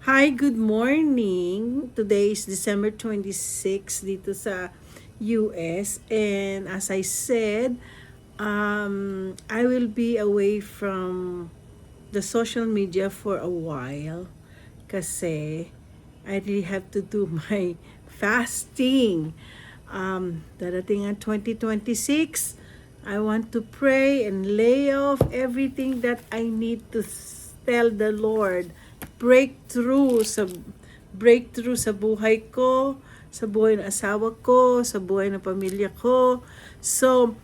Hi, good morning. Today is December 26 dito sa US. And as I said, I will be away from the social media for a while kasi I really have to do my fasting. Darating ang 2026. I want to pray and lay off everything that I need to tell the Lord. Breakthrough sa buhay ko, sa buhay ng asawa ko, sa buhay ng pamilya ko. So,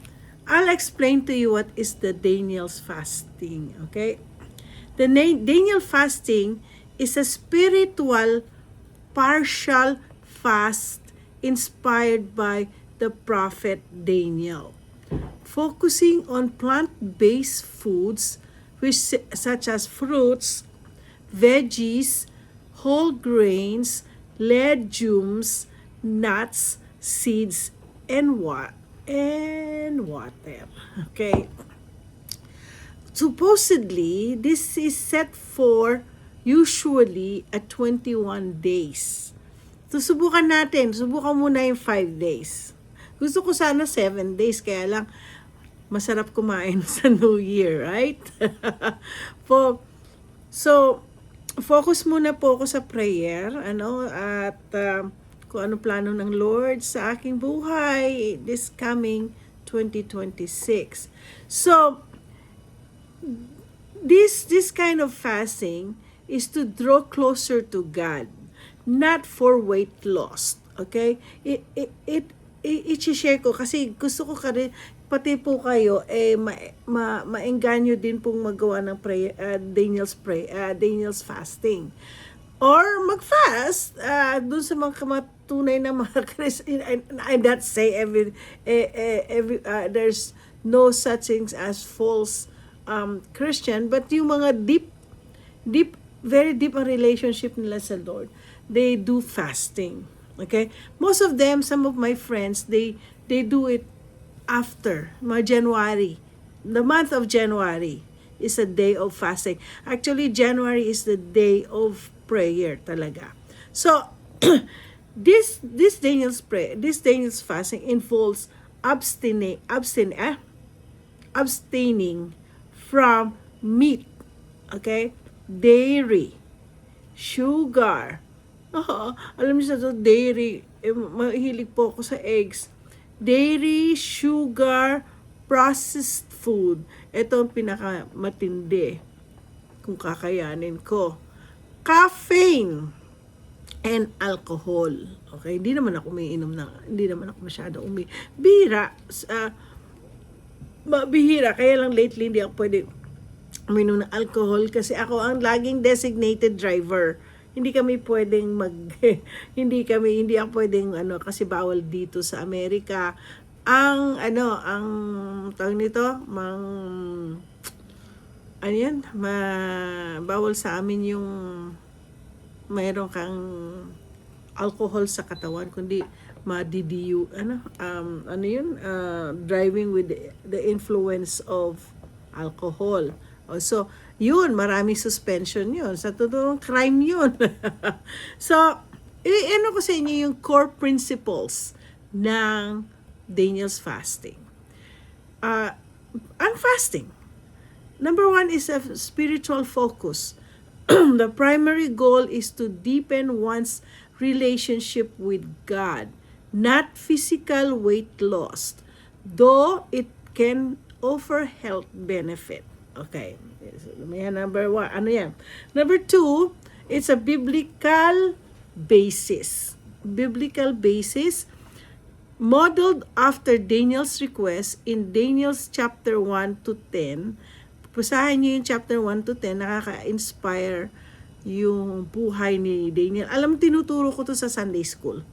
I'll explain to you what is the Daniel's fasting, okay? The Daniel fasting is a spiritual partial fast inspired by the prophet Daniel, focusing on plant-based foods such as fruits, veggies, whole grains, legumes, nuts, seeds, and water. Okay. Supposedly, this is set for usually at 21 days. So, subukan natin. Subukan muna yung 5 days. Gusto ko sana 7 days, kaya lang masarap kumain sa New Year, right? So, focus muna po ako sa prayer, at kung ano plano ng Lord sa aking buhay this coming 2026. So, this kind of fasting is to draw closer to God, not for weight loss. Okay? I-share ko kasi gusto ko pati po kayo maengganyo din pong magawa ng Daniel's fasting or mag-fast dun sa mga tunay na mga Christian. I not say every there's no such things as false Christian, but yung mga very deep ang relationship nila sa Lord, they do fasting. Okay? Most of them, some of my friends, they do it after January. The month of January is a day of fasting. Actually, January is the day of prayer talaga. So, this Daniel's fasting involves abstaining from meat, okay, dairy, sugar. Alam niyo sa to, dairy, mahilig po ako sa eggs. Dairy, sugar, processed food. Ito ang pinakamatindi kung kakayanin ko. Caffeine and alcohol. Okay, hindi naman ako masyado bihira. Bihira, kaya lang lately hindi ako pwede uminom ng alcohol kasi ako ang laging designated driver. Hindi kami pwedeng hindi ako pwedeng kasi bawal dito sa Amerika ang tawag nito, bawal sa amin yung mayroon kang alcohol sa katawan, kundi madidiyu driving with the influence of alcohol. So, yun, maraming suspension yun. Sa totoong crime yun. So, ko sa inyo yung core principles ng Daniel's fasting. Ang fasting, number 1 is a spiritual focus. The primary goal is to deepen one's relationship with God, not physical weight loss, though it can offer health benefit. Okay. Number 1. Ano yan? Number 2, it's a biblical basis. Biblical basis modeled after Daniel's request in Daniel's chapter 1 to 10. Pusahan niyo yung chapter 1 to 10, nakaka-inspire yung buhay ni Daniel. Alam, tinuturo ko to sa Sunday school.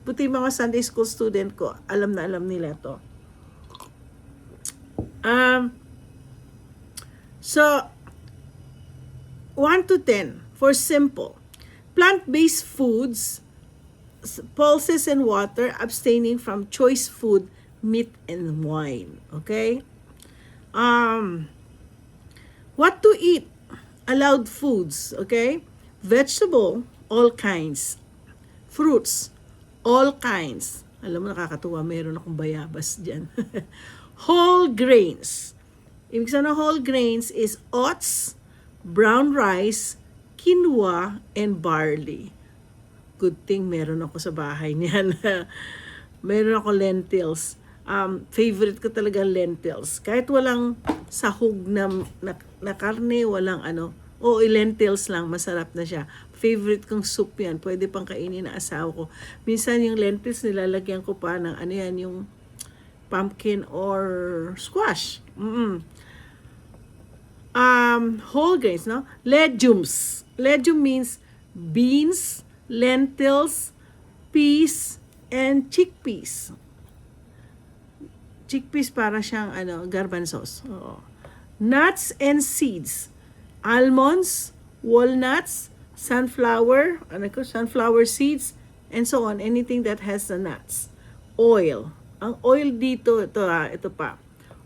Buti mga Sunday school student ko, alam na alam nila to. So, 1 to 10, for simple. Plant-based foods, pulses and water, abstaining from choice food, meat and wine. Okay? What to eat? Allowed foods, okay? Vegetable, all kinds. Fruits, all kinds. Alam mo, nakakatuwa, meron akong bayabas dyan. Whole grains. Ibig sabihin ng whole grains is oats, brown rice, quinoa, and barley. Good thing meron ako sa bahay niyan. Meron ako lentils. Favorite ko talaga lentils. Kahit walang sahog na karne, walang ano, lentils lang, masarap na siya. Favorite kong soup yan. Pwede pang kainin ng asawa ko. Minsan yung lentils, nilalagyan ko pa ng ano yan, yung pumpkin or squash. Whole grains, no? Legumes. Legume means beans, lentils, peas, and chickpeas. Chickpeas para siyang garbanzos. Oo. Nuts and seeds. Almonds, walnuts, sunflower seeds, and so on. Anything that has the nuts. Oil. Ang oil dito, ito pa.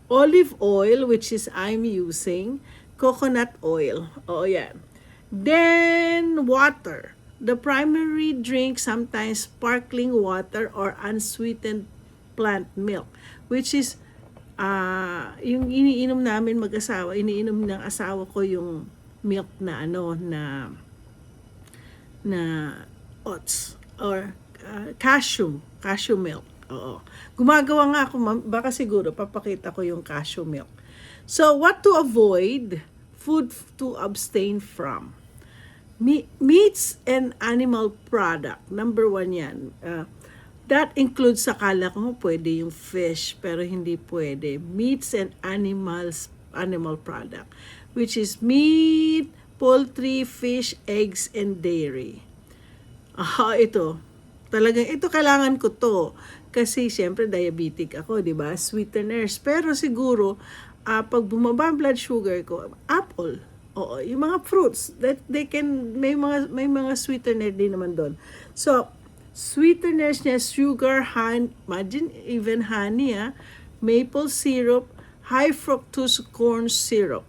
Olive oil, which is I'm using. Coconut oil. Oo, yan. Then, water. The primary drink, sometimes sparkling water or unsweetened plant milk, which is yung iniinom namin mag-asawa, iniinom ng asawa ko yung milk na na oats or cashew milk. Oo. Gumagawa nga ako, baka siguro papakita ko yung cashew milk. So, what to avoid? Food to abstain from. Meats and animal product. Number 1 yan. That includes, akala ko pwede yung fish, pero hindi pwede. Meats and animal product. Which is meat, poultry, fish, eggs, and dairy. Ito. Talagang, ito kailangan ko to. Kasi, syempre, diabetic ako, di ba? Sweeteners. Pero siguro, pag bumaba ang blood sugar ko, apple. Oo, yung mga fruits that they can, may mga sweetener din naman doon. So, sweeteners niya, sugar, imagine even honey, maple syrup, high fructose corn syrup.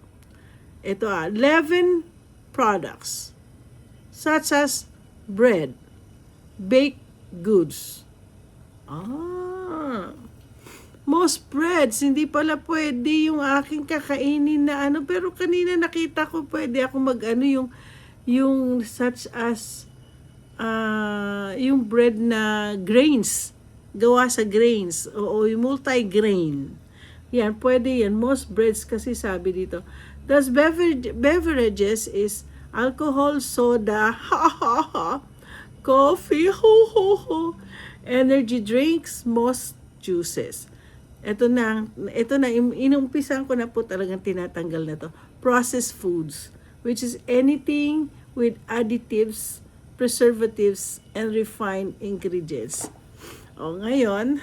Ito 11 products such as bread, baked goods. Most breads, hindi pala pwede yung aking kakainin na pero kanina nakita ko pwede ako yung such as yung bread na grains, gawa sa grains, o yung multi-grain. Yan, pwede yan. Most breads kasi sabi dito. Thus, beverages is alcohol, soda, coffee, energy drinks, most juices. Ito na, inumpisan ko na po talagang tinatanggal na to. Processed foods, which is anything with additives, preservatives, and refined ingredients. Ngayon,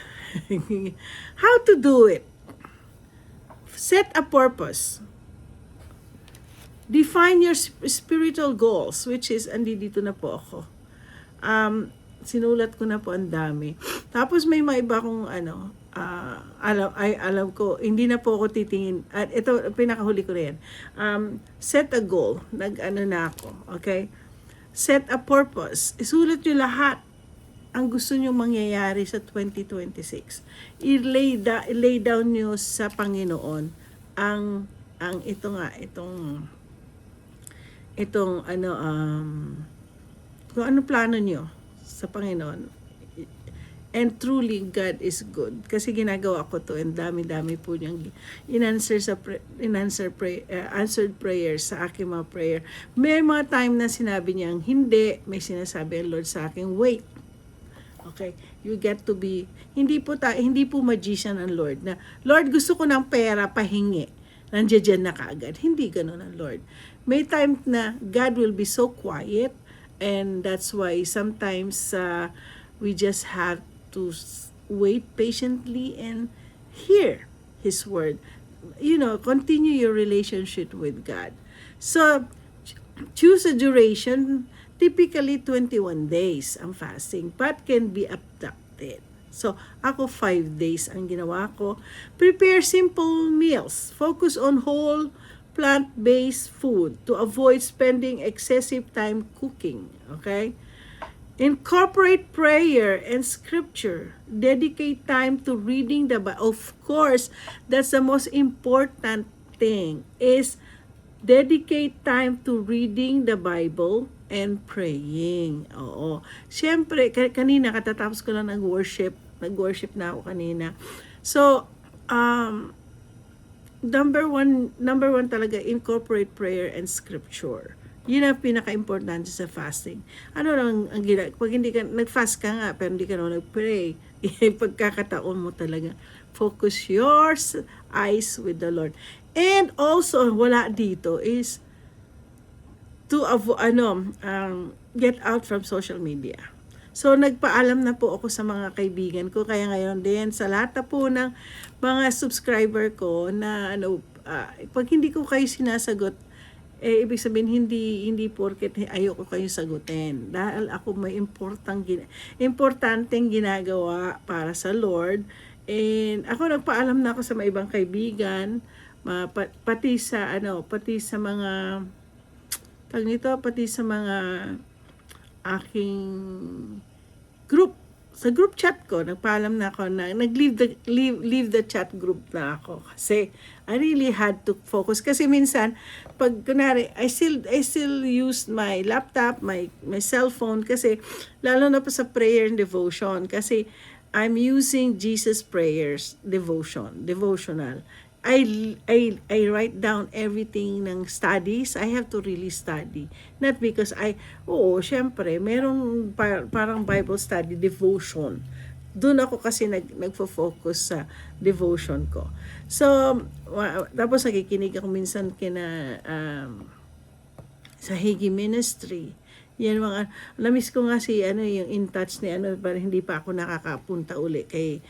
how to do it? Set a purpose. Define your spiritual goals, which is, dito na po ako. Sinulat ko na po ang dami. Tapos may maiba kong alam ko, hindi na po ako titingin. At ito, pinakahuli ko rin. Set a goal. Na ako. Okay? Set a purpose. Isulat nyo lahat ang gusto nyo mangyayari sa 2026. I-lay down nyo sa Panginoon kung ano plano nyo sa Panginoon. And truly, God is good. Kasi ginagawa ko to and dami-dami po niyang answered prayers sa aking mga prayer. May mga time na sinabi niyang hindi, may sinasabi ang Lord sa akin, wait. Okay? You get to be, hindi po magician ang Lord na, Lord, gusto ko ng pera, pahingi. Nandiyan na kaagad. Hindi ganun ang Lord. May time na God will be so quiet, and that's why sometimes we just have to wait patiently and hear His word. Continue your relationship with God. So, choose a duration, typically 21 days ang fasting, but can be abducted. So, ako 5 days ang ginawa ko. Prepare simple meals. Focus on whole plant-based food to avoid spending excessive time cooking. Okay? Incorporate prayer and scripture. Dedicate time to reading the Bible. Of course, that's the most important thing is dedicate time to reading the Bible and praying. Oo. Siyempre, kanina katatapos ko lang nag-worship. Nag-worship na ako kanina. So, number one talaga, incorporate prayer and scripture. Yun ang pinaka-importante sa fasting. Ano lang ang pag hindi ka, nag-fast ka nga, pero hindi ka naman nag-pray, pagkakataon mo talaga. Focus your eyes with the Lord. And also, wala dito is to get out from social media. So, nagpaalam na po ako sa mga kaibigan ko. Kaya ngayon din, sa lahat na po ng mga subscriber ko na pag hindi ko kayo sinasagot, ibig sabihin hindi porket ayoko kayo sagutin. Dahil ako may importanteng ginagawa para sa Lord. And ako nagpaalam na ako sa mga ibang kaibigan, pati sa mga pati sa mga aking group, sa group chat ko, nagpaalam na ako na leave the chat group na ako kasi I really had to focus kasi minsan pag kunwari I still use my laptop, my cell phone kasi lalo na pa sa prayer and devotion kasi I'm using Jesus prayers devotional. I write down everything ng studies. I have to really study. Not because syempre, merong parang Bible study, devotion. Doon ako kasi nagfo-focus sa devotion ko. So, tapos nakikinig ako minsan sa Higi Ministry. Yan mga, namiss ko nga si yung in touch ni para hindi pa ako nakakapunta uli kay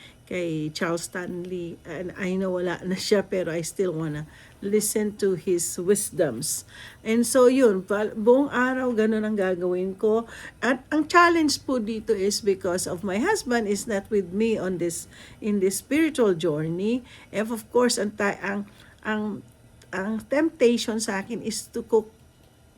Charles Stanley. And I know wala na siya pero I still wanna listen to his wisdoms. And so yun, buong araw ganun ang gagawin ko. At ang challenge po dito is because of my husband is not with me in this spiritual journey. And of course, ang temptation sa akin is to cook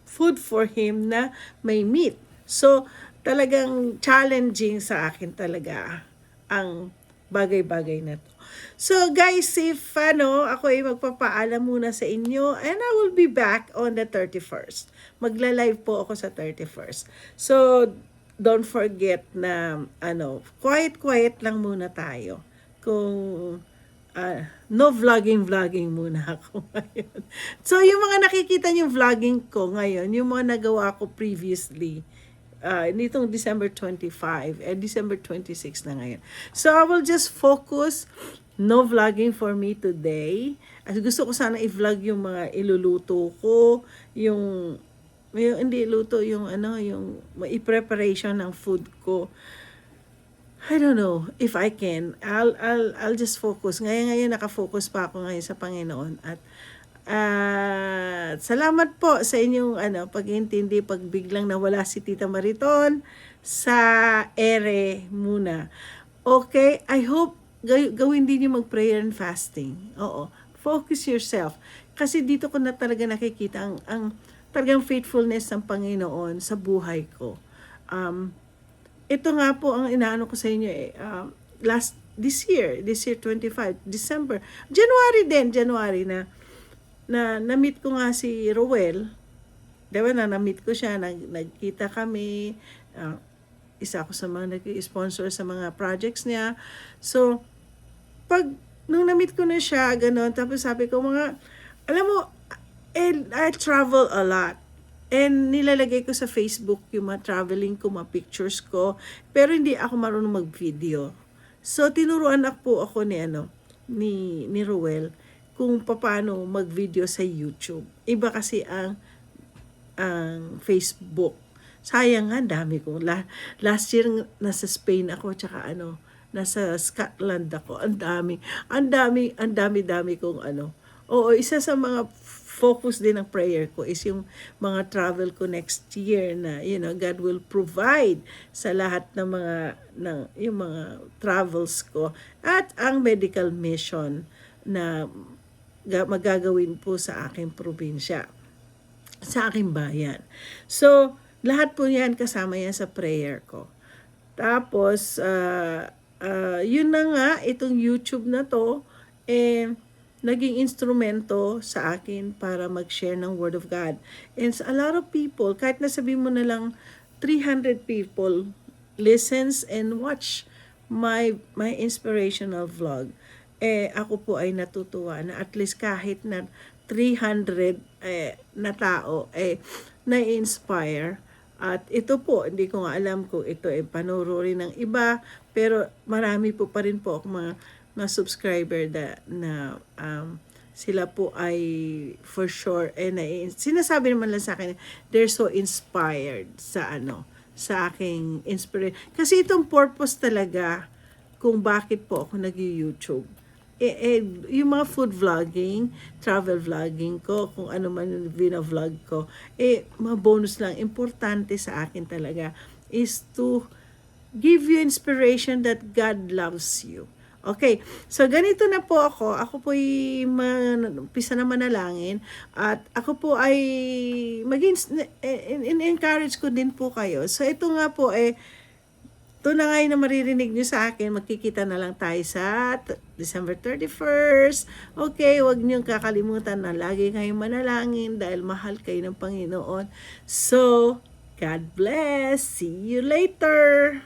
food for him na may meat. So, talagang challenging sa akin talaga ang bagay-bagay na to. So, guys, if ako ay magpapaalam muna sa inyo and I will be back on the 31st. Magla-live po ako sa 31st. So, don't forget na quiet lang muna tayo. Kung no vlogging muna ako ngayon. So, yung mga nakikita yung vlogging ko ngayon, yung mga nagawa ko previously, nitong December 25, December 26 na ngayon. So, I will just focus, no vlogging for me today. Gusto ko sana i-vlog yung mga iluluto ko, yung hindi luto, yung i-preparation ng food ko. I don't know if I can. I'll just focus. Ngayon nakafocus pa ako ngayon sa Panginoon at salamat po sa inyong pag-intindi pag biglang nawala si Tita Mariton sa ere muna. Okay, I hope gawin din yung mag-prayer and fasting. Oo, focus yourself. Kasi dito ko na talaga nakikita ang talagang faithfulness ng Panginoon sa buhay ko. Ito nga po ang inaano ko sa inyo this year 25 December, January na na-meet ko nga si Roel. Diba na-meet ko siya, nagkita kami, isa ako sa mga nag-sponsor sa mga projects niya. So, nung na-meet ko na siya, gano'n, tapos sabi ko alam mo, I travel a lot. And nilalagay ko sa Facebook yung mga traveling ko, mga pictures ko. Pero hindi ako marunong mag-video. So, tinuruan po ako ni Roel kung paano mag-video sa YouTube. Iba kasi ang Facebook. Sayang nga, dami ko. Last year, nasa Spain ako, tsaka nasa Scotland ako. Ang dami kong Oo, isa sa mga focus din ng prayer ko is yung mga travel ko next year na God will provide sa lahat ng yung mga travels ko at ang medical mission na magagawin po sa aking probinsya, sa aking bayan. So, lahat po yan kasama yan sa prayer ko. Tapos, yun na nga, itong YouTube na to, naging instrumento sa akin para mag-share ng Word of God. And a lot of people, kahit nasabi mo na lang 300 people listens and watch my inspirational vlog, ako po ay natutuwa na at least kahit na 300 na tao na-inspire. At ito po, hindi ko nga alam kung ito ay panururi ng iba, pero marami po pa rin po ako mga subscriber na sila po ay for sure sinasabi naman lang sa akin, they're so inspired sa sa aking inspiration. Kasi itong purpose talaga kung bakit po ako nag-YouTube. Yung mga food vlogging, travel vlogging ko, kung ano man yung vlog ko, mga bonus lang. Importante sa akin talaga is to give you inspiration that God loves you. Okay, so ganito na po ako. Ako po ay umpisa na manalangin at ako po ay encourage ko din po kayo. So ito nga po ito na nga yung na maririnig nyo sa akin. Magkikita na lang tayo sa December 31st. Okay, huwag nyo kakalimutan na lagi kayong manalangin dahil mahal kayo ng Panginoon. So, God bless. See you later.